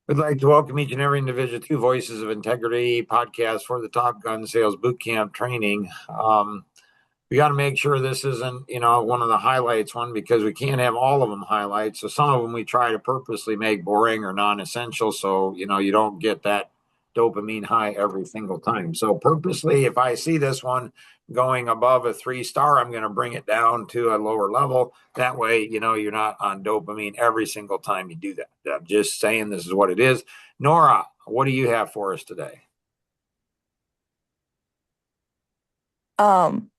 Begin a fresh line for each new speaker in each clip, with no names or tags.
I'd like to welcome each and every individual to Voices of Integrity podcast for the Top Gun Sales Bootcamp training. We got to make sure this isn't, one of the highlights one because we can't have all of them highlights. So some of them we try to purposely make boring or non-essential, so you don't get that dopamine high every single time. So purposely, if I see this one going above a 3-star, I'm going to bring it down to a lower level. That way, you're not on dopamine every single time you do that. I'm just saying this is what it is. Nora, what do you have for us today?
Um,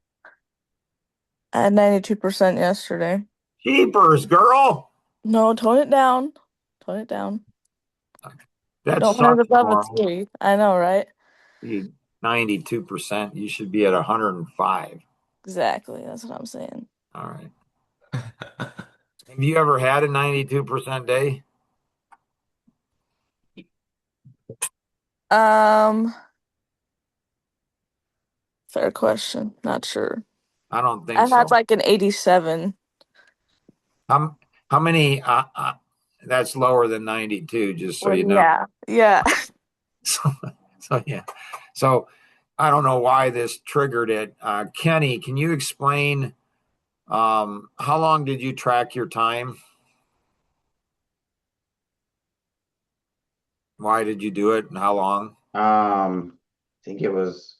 I had 92% yesterday.
Jeepers, girl.
No, tone it down. Tone it down.
That
Don't let it
sucks,
above a
Nora.
three. I know, right?
You 92%. You should be at 105.
Exactly. That's what I'm saying.
All right. Have you ever had a 92% day?
Um, Fair question. Not sure.
I don't think
I've had
so.
like an 87.
How how many that's lower than 92, just so
Well,
you know.
yeah. Yeah.
So, so yeah. So I don't know why this triggered it. Kenny, can you explain how long did you track your time? Why did you do it and how long?
I think it was,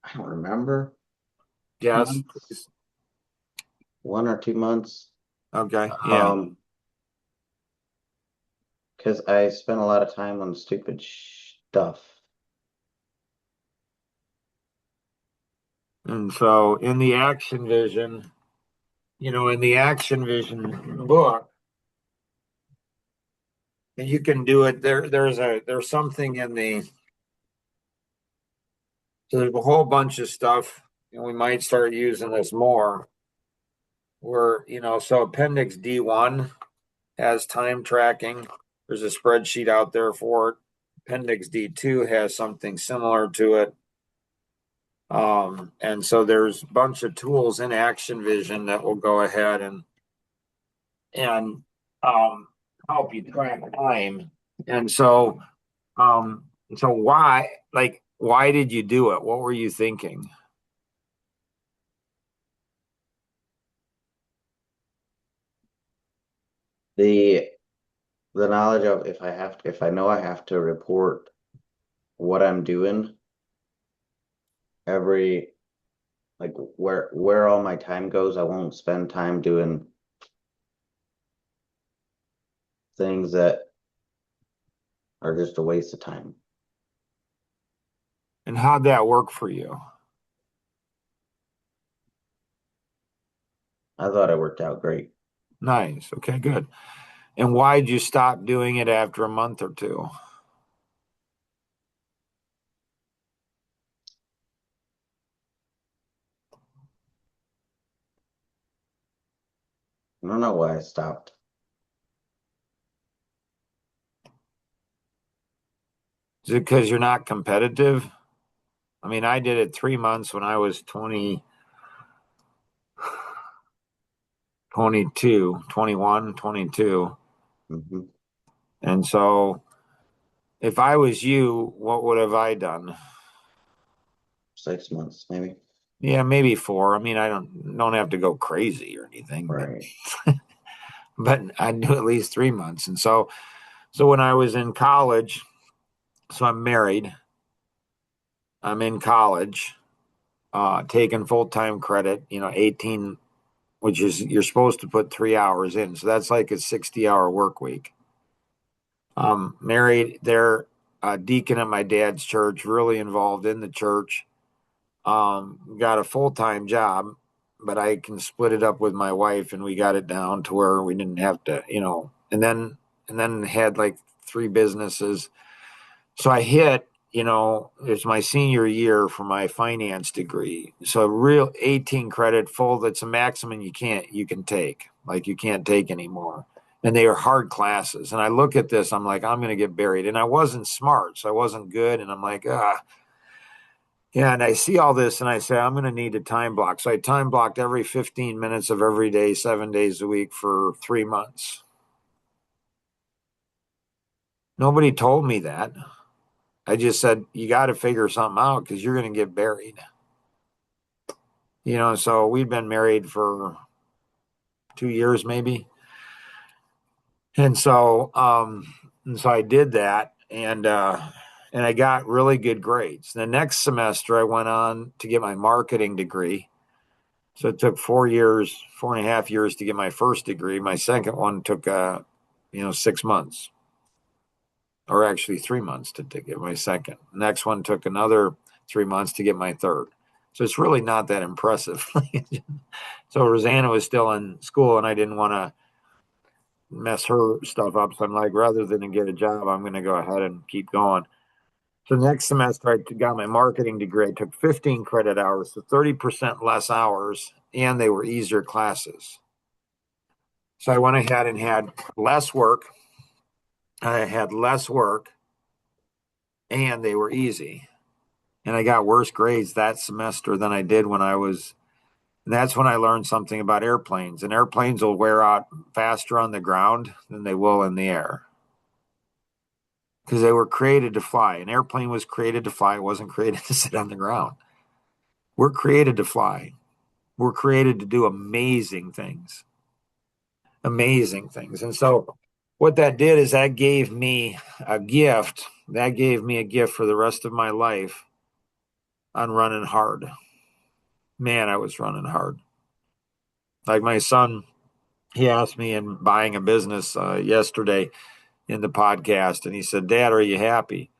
I don't remember,
Yes,
months,
please.
1 or 2 months.
Okay. Yeah.
Um, because I spent a lot of time on stupid stuff.
And so in the Action Vision book, and you can do it there's something in the so there's a whole bunch of stuff, and we might start using this more where so appendix D1 has time tracking. There's a spreadsheet out there for it. Appendix D2 has something similar to it. And so there's a bunch of tools in Action Vision that will go ahead and um, help you track time. And um, so why did you do it? What were you thinking?
The the knowledge of if I know I have to report what I'm doing every like where all my time goes, I won't spend time doing things that are just a waste of time.
And how'd that work for you?
I thought it worked out great.
Nice. Okay, good. And why'd you stop doing it after a month or two?
I don't know why I stopped.
Is it because you're not competitive? I mean, I did it 3 months when I was 20, 22, 21, 22.
Hmm.
And so if I was you, what would have I done?
6 months, maybe.
Yeah, maybe 4. I mean, I don't have to go crazy or anything, but
Right.
but I'd do at least 3 months. And so when I was in college, so I'm married, I'm in college, taking full-time credit, 18, which is you're supposed to put 3 hours in. So that's like a 60-hour work week. Married there, deacon at my dad's church, really involved in the church. Got a full-time job, but I can split it up with my wife, and we got it down to where we didn't have to, and then had like 3 businesses. So I hit, it's my senior year for my finance degree. So real 18 credit full, that's a maximum you can take. Like you can't take anymore. And they are hard classes. And I look at this, I'm like, I'm gonna get buried. And I wasn't smart, so I wasn't good. And I'm like, yeah, and I see all this and I say, I'm going to need a time block. So I time blocked every 15 minutes of every day, 7 days a week for 3 months. Nobody told me that. I just said, you got to figure something out because you're going to get buried. So we'd been married for 2 years maybe. And so I did that, and I got really good grades. The next semester I went on to get my marketing degree. So it took 4 years, 4.5 years to get my first degree. My second one took 6 months, or actually 3 months to get my second. Next one took another 3 months to get my third. So it's really not that impressive. So Rosanna was still in school, and I didn't want to mess her stuff up. So I'm like, rather than get a job, I'm going to go ahead and keep going. So next semester, I got my marketing degree. I took 15 credit hours, so 30% less hours, and they were easier classes. So I went ahead and had less work. I had less work, and they were easy. And I got worse grades that semester than I did when I was. And that's when I learned something about airplanes. And airplanes will wear out faster on the ground than they will in the air, because they were created to fly. An airplane was created to fly. It wasn't created to sit on the ground. We're created to fly. We're created to do amazing things. Amazing things. And so what that did is that gave me a gift. That gave me a gift for the rest of my life on running hard. Man, I was running hard. Like my son, he asked me in buying a business yesterday in the podcast, and he said, "Dad, are you happy?"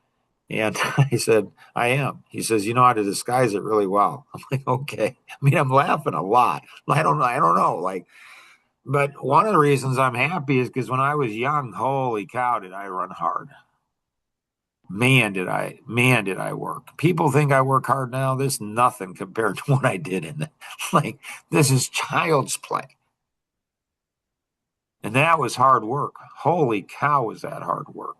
And I said, "I am." He says, "You know how to disguise it really well." I'm like, "Okay." I mean, I'm laughing a lot. I don't know. But one of the reasons I'm happy is because when I was young, holy cow, did I run hard. Man, did I work. People think I work hard now. This is nothing compared to what I did this is child's play. And that was hard work. Holy cow, was that hard work.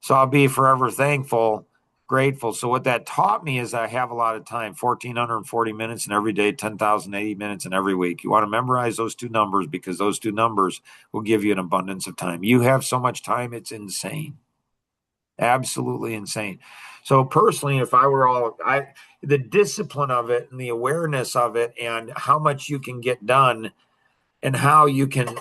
So I'll be forever thankful, grateful. So what that taught me is I have a lot of time, 1,440 minutes in every day, 10,080 minutes in every week. You want to memorize those two numbers, because those two numbers will give you an abundance of time. You have so much time, it's insane. Absolutely insane. So personally, if I were the discipline of it and the awareness of it and how much you can get done, and how you can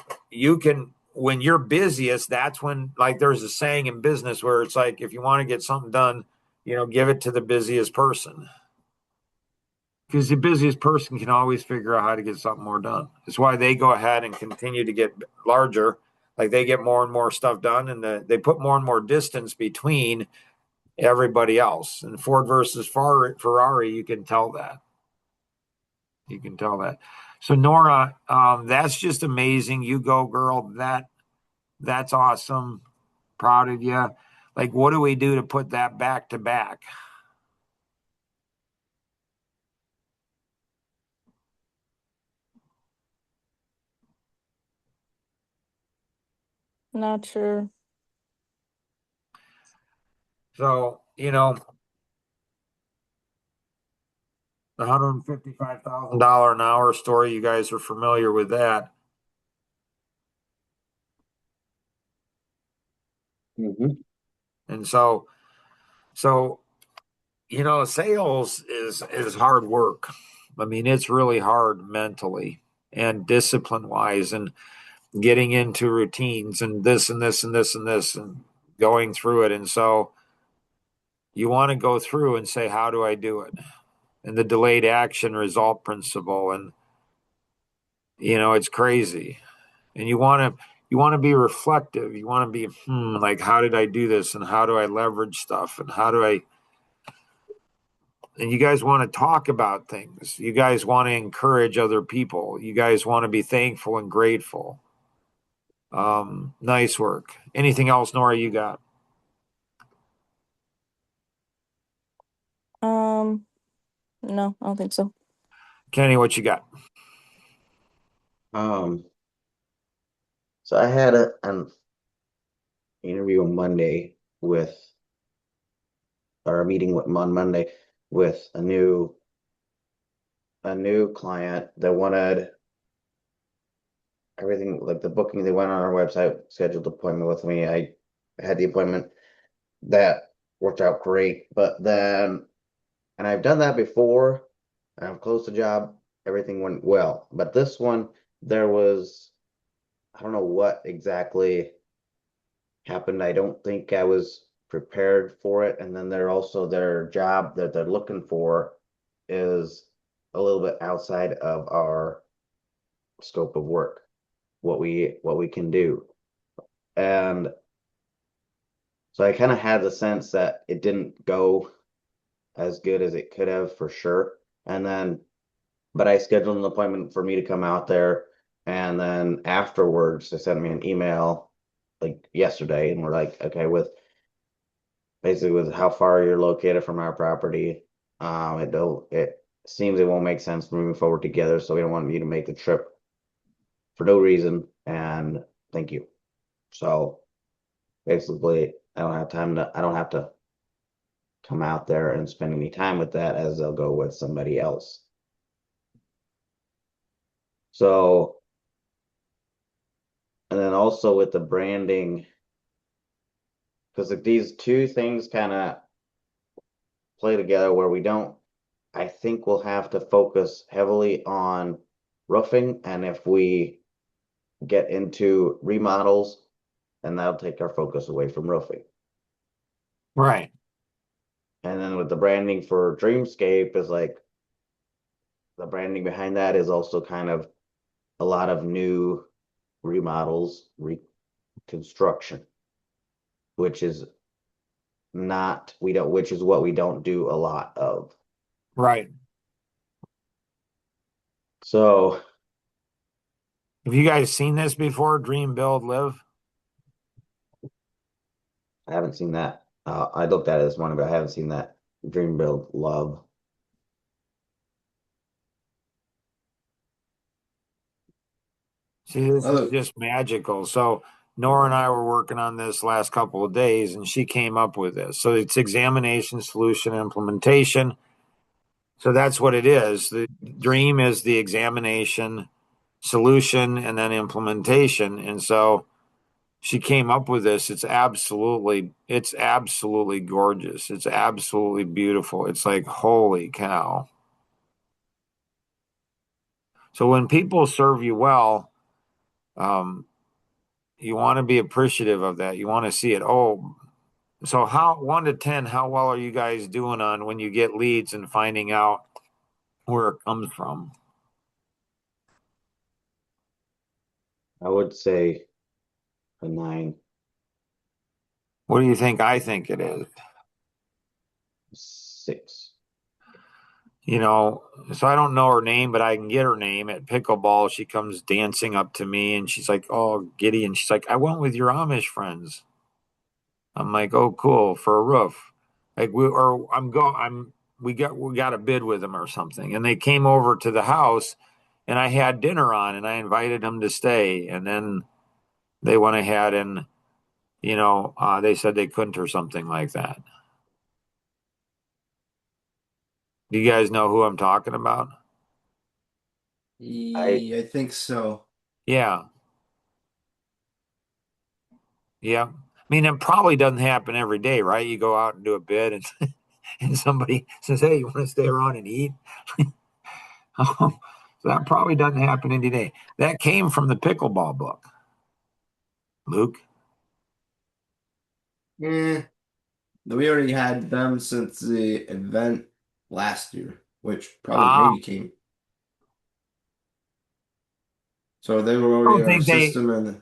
when you're busiest, that's when, like, there's a saying in business where it's like, if you want to get something done, give it to the busiest person, because the busiest person can always figure out how to get something more done. It's why they go ahead and continue to get larger. Like, they get more and more stuff done, and they put more and more distance between everybody else. And Ford versus Ferrari, you can tell that. You can tell that. So Nora, that's just amazing. You go, girl. That's awesome. Proud of you. Like, what do we do to put that back to back?
Not sure.
So, the $155,000 an hour story, you guys are familiar with that.
Mm-hmm.
And so sales is hard work. I mean, it's really hard mentally and discipline wise, and getting into routines and this and this and this and this and going through it. And so you want to go through and say, how do I do it? And the delayed action result principle. And, it's crazy. And you want to be reflective. You want to be, like, how did I do this? And how do I leverage stuff? And and you guys want to talk about things. You guys want to encourage other people. You guys want to be thankful and grateful. Nice work. Anything else, Nora, you got?
No, I don't think so.
Kenny, what you got?
Um, so I had an interview on Monday or a meeting on Monday with a new client that wanted everything, like the booking. They went on our website, scheduled an appointment with me. had the appointment. That worked out great. But then, and I've done that before. I've closed the job. Everything went well. But this one, there was, I don't know what exactly happened. I don't think I was prepared for it. And then they're also their job that they're looking for is a little bit outside of our scope of work, what we can do. And so I kind of had the sense that it didn't go as good as it could have for sure. And then, but I scheduled an appointment for me to come out there. And then afterwards, they sent me an email like yesterday, and we're like, okay, with basically with how far you're located from our property, it seems it won't make sense moving forward together. So we don't want you to make the trip for no reason. And thank you. So basically, I don't have to come out there and spend any time with that, as they'll go with somebody else. So, and then also with the branding, because like these two things kind of play together where I think we'll have to focus heavily on roofing. And if we get into remodels, then that'll take our focus away from roofing.
Right.
And then with the branding for Dreamscape is like, the branding behind that is also kind of a lot of new remodels, reconstruction, which is which is what we don't do a lot of.
Right.
So
Have you guys seen this before? Dream, Build, Live?
I haven't seen that. I looked at it this morning, but I haven't seen that Dream Build Love.
See, this is
Oh,
just magical. So Nora and I were working on this last couple of days, and she came up with this. So it's examination, solution, implementation. So that's what it is. The dream is the examination, solution, and then implementation. And so she came up with this. It's absolutely gorgeous. It's absolutely beautiful. It's like, holy cow. So when people serve you well, um, you want to be appreciative of that. You want to see it. Oh, so how 1 to 10, how well are you guys doing on when you get leads and finding out where it comes from?
I would say a 9,
What do you think I think it is?
6.
You know, so I don't know her name, but I can get her name at pickleball. She comes dancing up to me and she's like, "Oh, giddy." And she's like, "I went with your Amish friends." I'm like, "Oh, cool, for a roof." Like we got a bid with them or something. And they came over to the house and I had dinner on and I invited them to stay. And then they went ahead and, they said they couldn't or something like that. Do you guys know who I'm talking about?
I
I think so.
Yeah. Yeah. I mean, it probably doesn't happen every day, right? You go out and do a bid and, and somebody says, "Hey, you want to stay around and eat?" So that probably doesn't happen any day. That came from the pickleball book, Luke.
Eh, we already had them since the event last year, which probably
Ah,
maybe came. So they were
I
already
don't
in our
think they,
system, and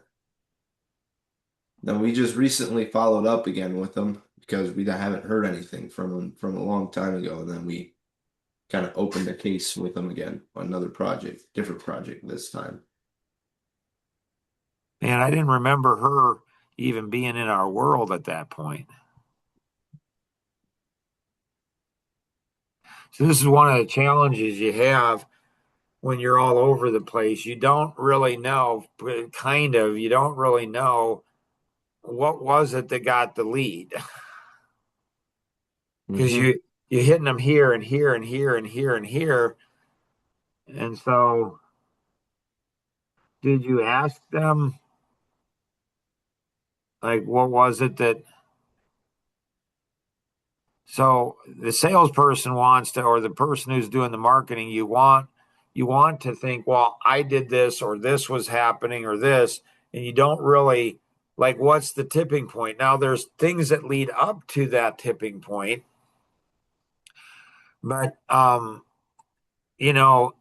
then we just recently followed up again with them because we haven't heard anything from them from a long time ago. And then we kind of opened a case with them again on another project, different project this time.
man, I didn't remember her even being in our world at that point. So this is one of the challenges you have when you're all over the place. You don't really know, you don't really know what was it that got the lead because
Hmm.
you're hitting them here and here and here and here and here. And so, did you ask them Like, what was it that? So the salesperson wants to, or the person who's doing the marketing, you want to think, well, I did this, or this was happening, or this, and you don't really like what's the tipping point. Now there's things that lead up to that tipping point, but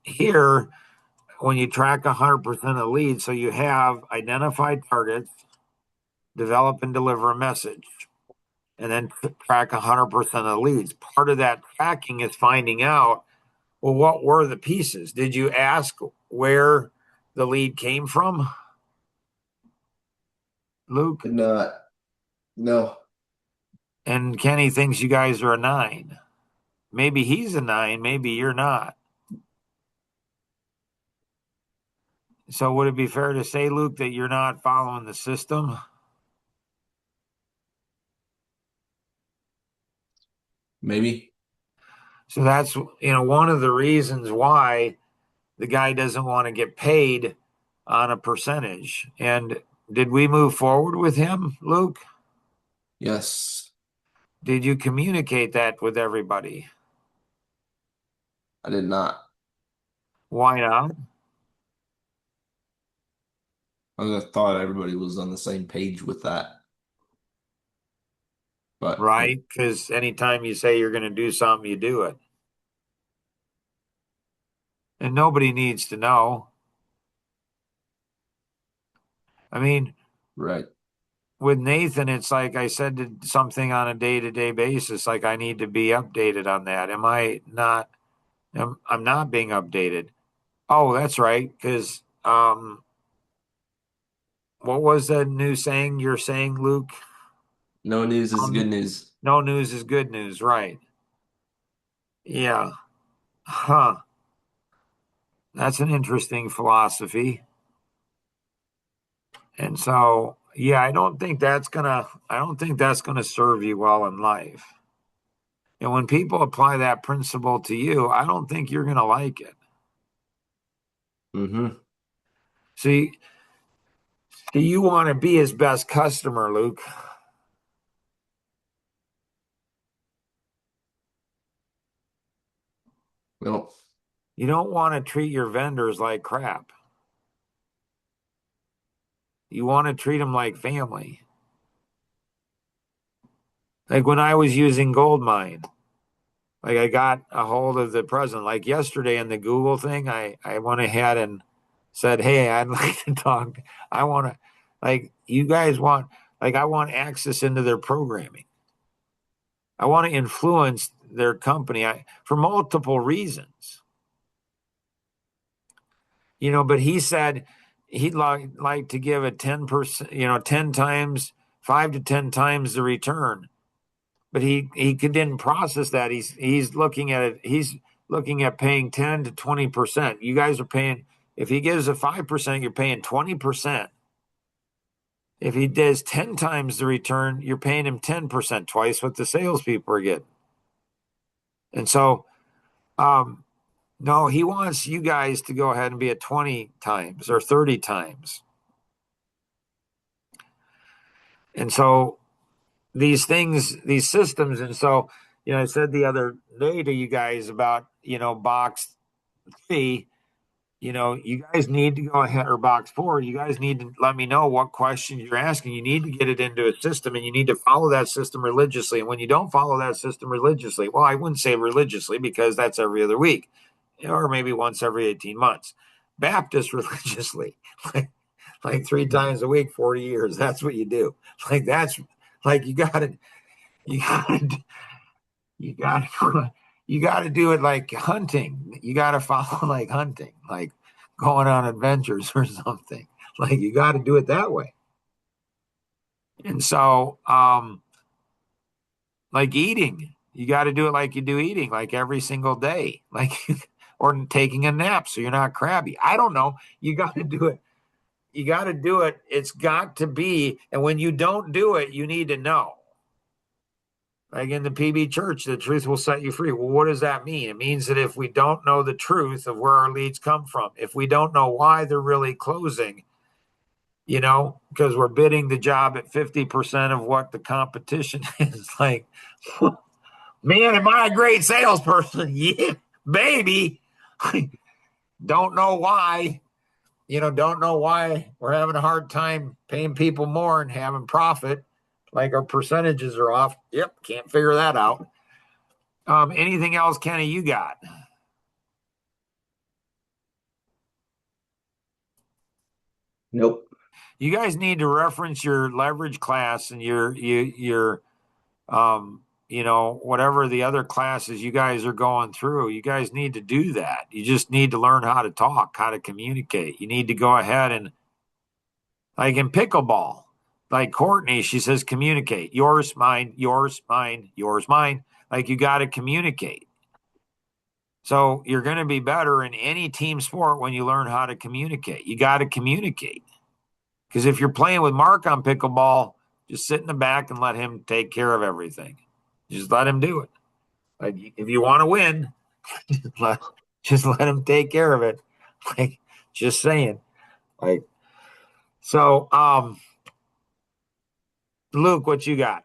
here when you track 100% of leads, so you have identified targets, develop and deliver a message, and then track 100% of leads. Part of that tracking is finding out, well, what were the pieces? Did you ask where the lead came from, Luke?
No.
And Kenny thinks you guys are a 9. Maybe he's a 9, maybe you're not. So would it be fair to say, Luke, that you're not following the system?
Maybe.
So that's, one of the reasons why the guy doesn't want to get paid on a percentage. And did we move forward with him, Luke?
Yes.
Did you communicate that with everybody?
I did not.
Why not?
I thought everybody was on the same page with that. But
Right? Because anytime you say you're going to do something, you do it. And nobody needs to know. I mean,
right.
with Nathan, it's like I said something on a day-to-day basis, like I need to be updated on that. Am I not? I'm not being updated. Oh, that's right. Because what was the new saying you're saying, Luke?
No news is good news.
No news is good news, right? Yeah. Huh. That's an interesting philosophy. And so, yeah, I don't think that's gonna serve you well in life. And when people apply that principle to you, I don't think you're gonna like it.
Mm-hmm.
See, do you want to be his best customer, Luke?
Well,
You don't want to treat your vendors like crap. You want to treat them like family. Like when I was using Goldmine, like I got a hold of the president. Like yesterday in the Google thing, I went ahead and said, "Hey, I'd like to talk. I want to, like, you guys want, like, I want access into their programming. I want to influence their company for multiple reasons, But he said he'd like to give a 10%, 10 times, 5 to 10 times the return." But he didn't process that. He's looking at it. He's looking at paying 10 to 20%. You guys are paying. If he gives a 5%, you're paying 20%. If he does 10 times the return, you're paying him 10%, twice what the salespeople are getting. And so, no, he wants you guys to go ahead and be at 20 times or 30 times. And so these things, these systems, and so, I said the other day to you guys about, box 3, you guys need to go ahead, or box 4, you guys need to let me know what questions you're asking. You need to get it into a system, and you need to follow that system religiously. And when you don't follow that system religiously, well, I wouldn't say religiously because that's every other week, or maybe once every 18 months. Baptist religiously, like 3 times a week, 40 years. That's what you do. Like that's like you got to you got to do it like hunting. You got to follow like hunting, like going on adventures or something. Like you got to do it that way. And so, like eating, you got to do it like you do eating, like every single day, like or taking a nap so you're not crabby. I don't know. You got to do it. You got to do it. It's got to be. And when you don't do it, you need to know. Like in the PB church, the truth will set you free. Well, what does that mean? It means that if we don't know the truth of where our leads come from, if we don't know why they're really closing, because we're bidding the job at 50% of what the competition is. Like, man, am I a great salesperson? Yeah, baby. Don't know why. Don't know why we're having a hard time paying people more and having profit. Like our percentages are off. Yep, can't figure that out. Anything else, Kenny, you got?
Nope.
You guys need to reference your leverage class and your whatever the other classes you guys are going through. You guys need to do that. You just need to learn how to talk, how to communicate. You need to go ahead and, like in pickleball, like Courtney, she says communicate. Yours, mine, yours, mine, yours, mine. Like you got to communicate. So you're going to be better in any team sport when you learn how to communicate. You got to communicate. Because if you're playing with Mark on pickleball, just sit in the back and let him take care of everything. Just let him do it. Like if you want to win, just let him take care of it. Like just saying. Like so, Luke, what you got?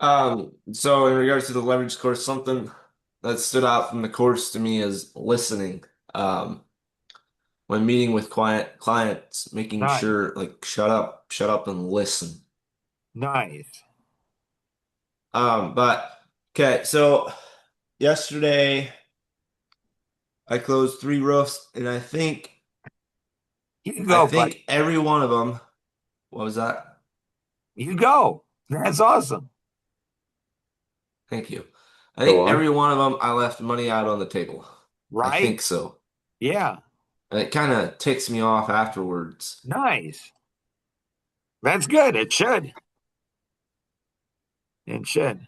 So in regards to the leverage course, something that stood out from the course to me is listening. When meeting with clients, making
Nice,
sure like shut up and listen.
nice.
But okay, so yesterday I closed 3 roofs, and
You can
I
go,
think
buddy.
every one of them. What was that?
You go. That's awesome.
Thank you. I
Go
think
on.
every one of them I left money out on the table. I
Right?
think so.
Yeah.
And it kind of ticks me off afterwards.
Nice. That's good. It should. It should.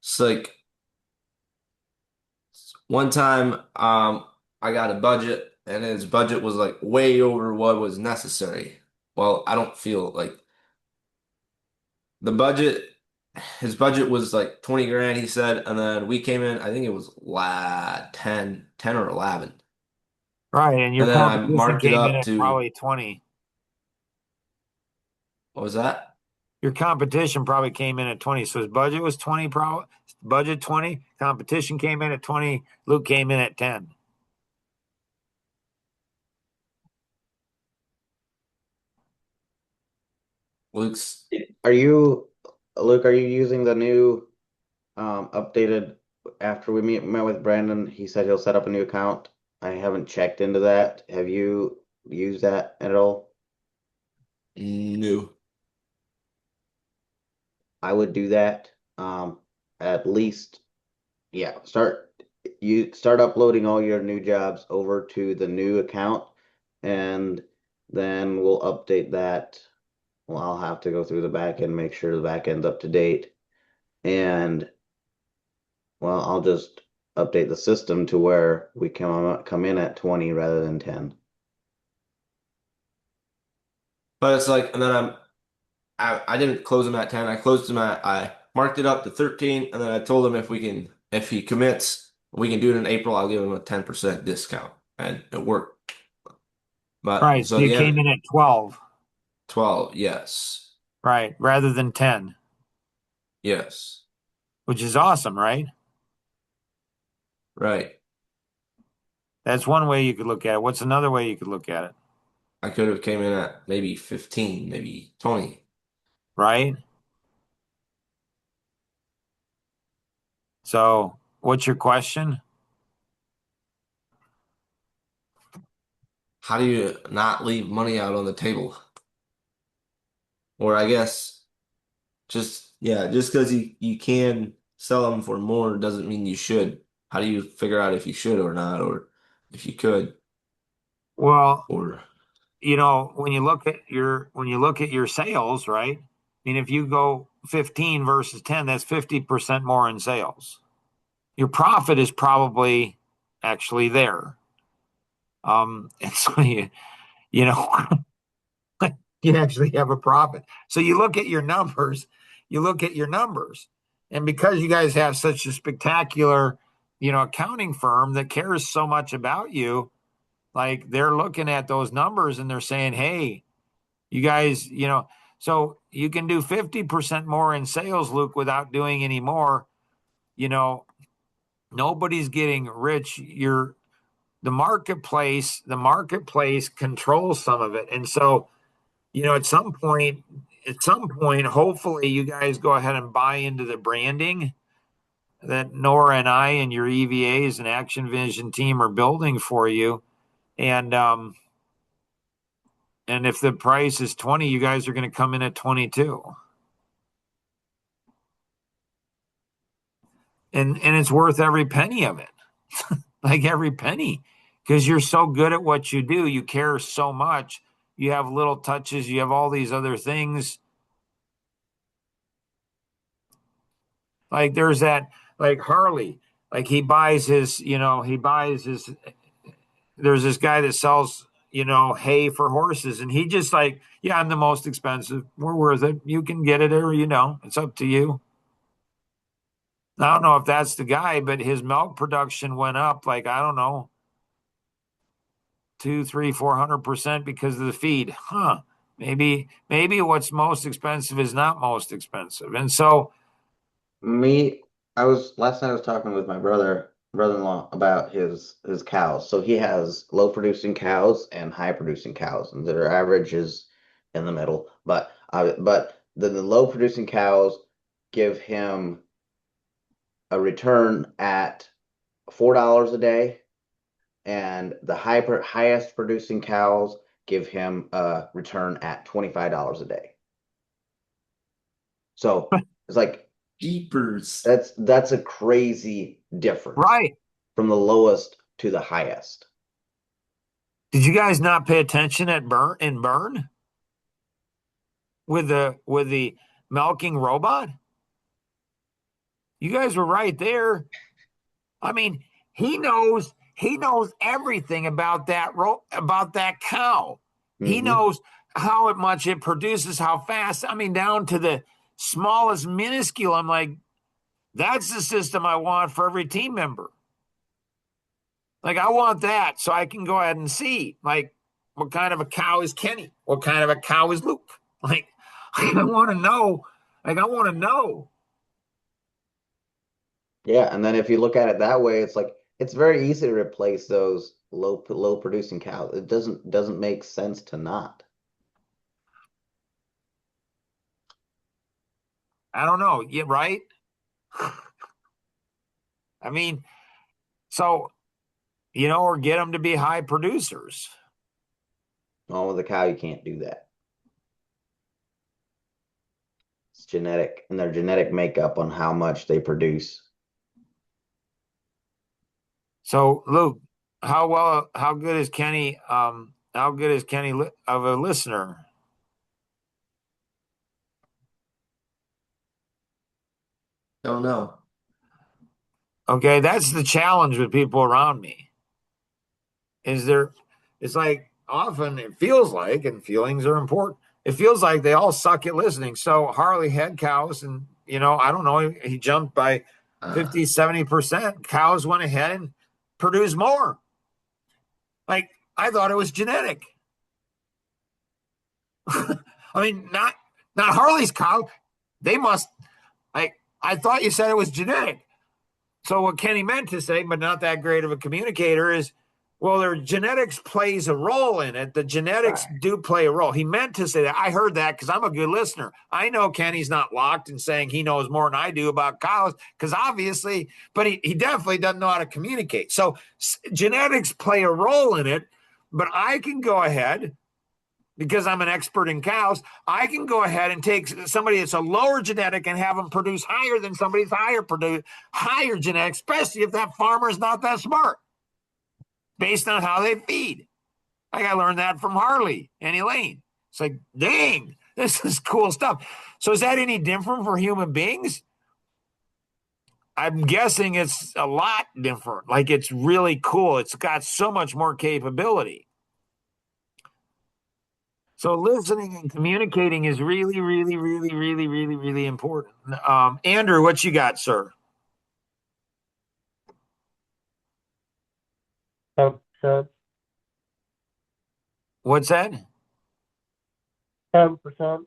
It's like one time, I got a budget, and his budget was like way over what was necessary. Well, I don't feel like the budget, his budget was like 20 grand, he said, and then we came in, I think it was 10 or 11.
Right. And your
And then I
competition
marked it
came in
up
at
to,
probably 20.
what was that?
Your competition probably came in at 20. So his budget was 20, probably budget 20. Competition came in at 20. Luke came in at 10.
Luke's,
Are you, Luke, are you using the new updated after we met with Brandon? He said he'll set up a new account. I haven't checked into that. Have you used that at all?
new.
I would do that. At least, yeah, start uploading all your new jobs over to the new account, and then we'll update that. Well, I'll have to go through the back end, make sure the back end's up to date. And well, I'll just update the system to where we come in at 20 rather than 10.
But it's like, and then I didn't close him at 10. I marked it up to 13, and then I told him if he commits, we can do it in April, I'll give him a 10% discount. And it worked. But
Right.
so
So
at
you
the
came
end,
in at 12.
12, yes.
Right. Rather than 10,
Yes.
which is awesome, right?
Right.
That's one way you could look at it. What's another way you could look at it?
I could have came in at maybe 15, maybe 20.
Right. So what's your question?
How do you not leave money out on the table? Or I guess just because you can sell them for more doesn't mean you should. How do you figure out if you should or not, or if you could,
Well,
or
when you look at your sales, right? I mean, if you go 15 versus 10, that's 50% more in sales. Your profit is probably actually there. And so you know, you actually have a profit. So you look at your numbers. And because you guys have such a spectacular, accounting firm that cares so much about you, Like they're looking at those numbers and they're saying, hey, you guys, so you can do 50% more in sales, Luke, without doing any more. Nobody's getting rich. The marketplace controls some of it. And so, at some point, hopefully you guys go ahead and buy into the branding that Nora and I and your EVAs and Action Vision team are building for you. And if the price is 20, you guys are going to come in at 22. And it's worth every penny of it. Like every penny, because you're so good at what you do. You care so much. You have little touches. You have all these other things. Like there's that, like Harley, like there's this guy that sells, hay for horses. And he just like, yeah, I'm the most expensive. We're worth it. You can get it or, it's up to you. I don't know if that's the guy, but his milk production went up like, I don't know, 2, 3, 400% because of the feed. Maybe what's most expensive is not most expensive. And so
Last night I was talking with my brother-in-law about his cows. So he has low producing cows and high producing cows, and their average is in the middle. But the low producing cows give him a return at $4 a day, and the highest producing cows give him a return at $25 a day. So it's like
Jeepers.
that's a crazy difference,
right.
from the lowest to the highest.
Did you guys not pay attention at Burn with the milking robot? You guys were right there. I mean, he knows everything about that cow. He
Mm-hmm.
knows how much it produces, how fast. I mean, down to the smallest minuscule. I'm like, that's the system I want for every team member. Like, I want that so I can go ahead and see, like, what kind of a cow is Kenny? What kind of a cow is Luke? Like, I want to know. Like, I want to know.
Yeah, and then if you look at it that way, it's like it's very easy to replace those low producing cows. It doesn't make sense to not.
I don't know. Yeah, right? I mean, so, or get them to be high producers.
Well, with a cow, you can't do that. It's genetic, and their genetic makeup on how much they produce.
So, Luke, how good is Kenny? How good is Kenny of a listener?
Don't know.
Okay, that's the challenge with people around me. It's like often it feels like, and feelings are important. It feels like they all suck at listening. So Harley had cows, and I don't know, he jumped by 50, 70%. Cows went ahead and produced more. Like, I thought it was genetic. I mean, not Harley's cow. They must, I thought you said it was genetic. So what Kenny meant to say, but not that great of a communicator, is, well, their genetics plays a role in it. The genetics do play a role. He meant to say that. I heard that because I'm a good listener. I know Kenny's not locked in saying he knows more than I do about cows, because obviously, but he definitely doesn't know how to communicate. So genetics play a role in it, but I can go ahead, because I'm an expert in cows, I can go ahead and take somebody that's a lower genetic and have them produce higher than somebody's higher genetic, especially if that farmer is not that smart, based on how they feed. Like, I learned that from Harley and Elaine. It's like, dang, this is cool stuff. So is that any different for human beings? I'm guessing it's a lot different. Like, it's really cool. It's got so much more capability. So listening and communicating is really, really, really, really, really, really important. Andrew, what you got, sir?
So
What's that?
10%.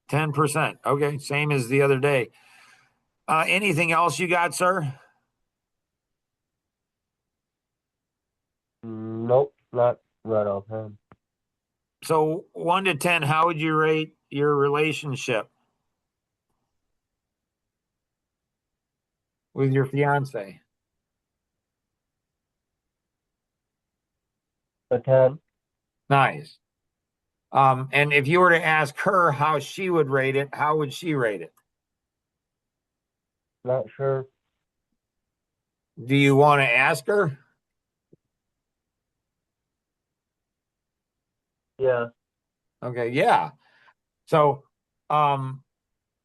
10%. Okay, same as the other day. Anything else you got, sir?
Nope, not right offhand.
So 1 to 10, how would you rate your relationship with your fiance?
A 10.
Nice. And if you were to ask her how she would rate it, how would she rate it?
Not sure.
Do you want to ask her?
Yeah.
Okay, yeah. So, in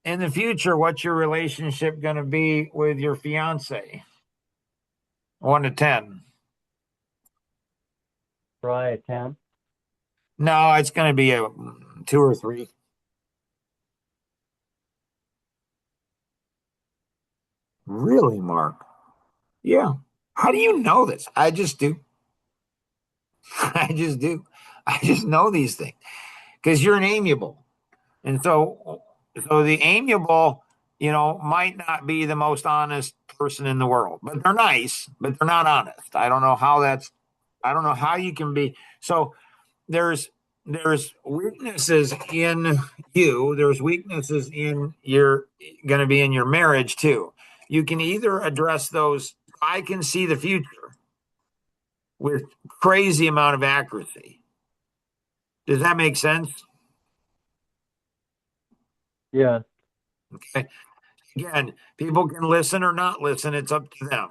the future, what's your relationship going to be with your fiance? 1 to 10.
Probably a 10.
No, it's going to be a 2 or 3. Really, Mark? Yeah. How do you know this? I just do. I just do. I just know these things because you're an amiable. And so the amiable, might not be the most honest person in the world, but they're nice, but they're not honest. I don't know how you can be. So there's weaknesses in you. There's weaknesses in your going to be in your marriage too. You can either address those. I can see the future with crazy amount of accuracy. Does that make sense?
Yeah.
Okay. Again, people can listen or not listen. It's up to them.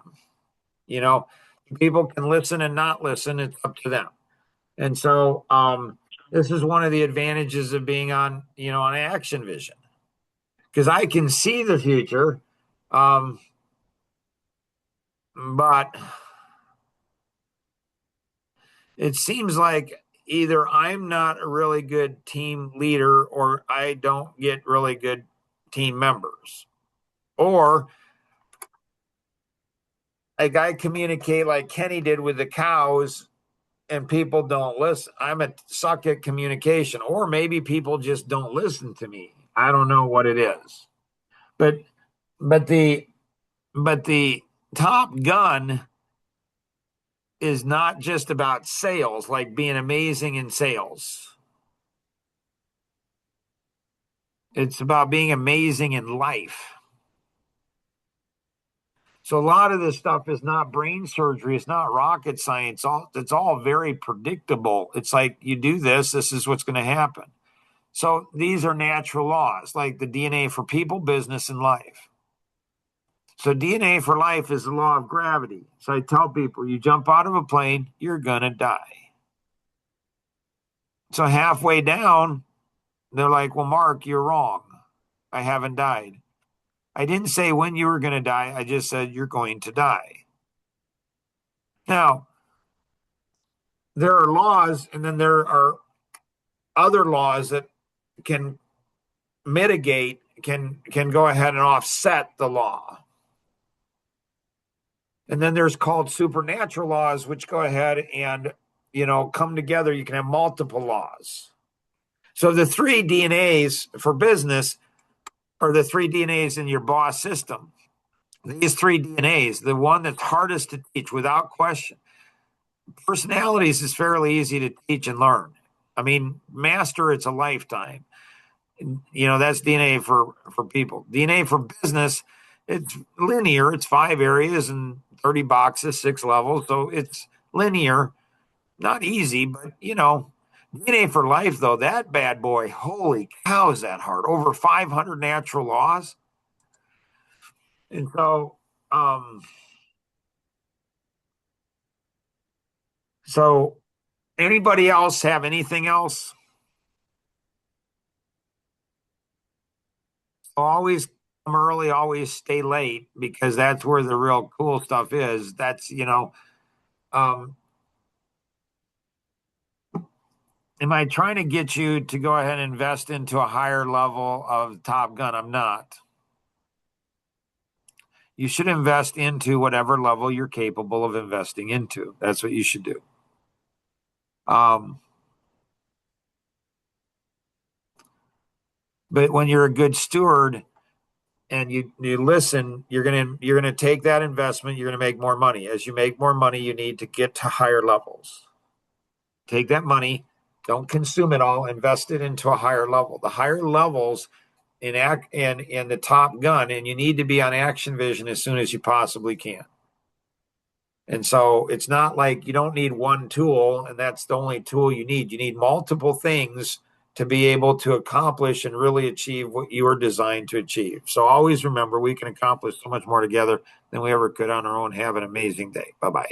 You know, people can listen and not listen. It's up to them. And so, this is one of the advantages of being on Action Vision because I can see the future. But it seems like either I'm not a really good team leader or I don't get really good team members. Or like I communicate like Kenny did with the cows and people don't listen. I'm a suck at communication, or maybe people just don't listen to me. I don't know what it is. But but the Top Gun is not just about sales, like being amazing in sales. It's about being amazing in life. So a lot of this stuff is not brain surgery. It's not rocket science. It's all very predictable. It's like you do this, this is what's going to happen. So these are natural laws, like the DNA for people, business, and life. So DNA for life is the law of gravity. So I tell people, you jump out of a plane, you're going to die. So halfway down, they're like, well, Mark, you're wrong. I haven't died. I didn't say when you were going to die. I just said you're going to die. Now, there are laws, and then there are other laws that can mitigate, can go ahead and offset the law. And then there's called supernatural laws, which go ahead and come together. You can have multiple laws. So the 3 DNAs for business are the 3 DNAs in your boss system. These 3 DNAs, the one that's hardest to teach without question. Personalities is fairly easy to teach and learn. I mean, master, it's a lifetime. That's DNA for people. DNA for business, it's linear. It's 5 areas and 30 boxes, 6 levels. So it's linear, not easy, but DNA for life, though, that bad boy, holy cow, is that hard. Over 500 natural laws. And so anybody else have anything else? Always come early, always stay late, because that's where the real cool stuff is. That's, am I trying to get you to go ahead and invest into a higher level of Top Gun? I'm not. You should invest into whatever level you're capable of investing into. That's what you should do. But when you're a good steward and you listen, you're gonna take that investment, you're gonna make more money. As you make more money, you need to get to higher levels. Take that money, don't consume it all, invest it into a higher level. The higher levels in the Top Gun, and you need to be on Action Vision as soon as you possibly can. And so it's not like you don't need one tool and that's the only tool you need. You need multiple things to be able to accomplish and really achieve what you were designed to achieve. So always remember, we can accomplish so much more together than we ever could on our own. Have an amazing day. Bye-bye.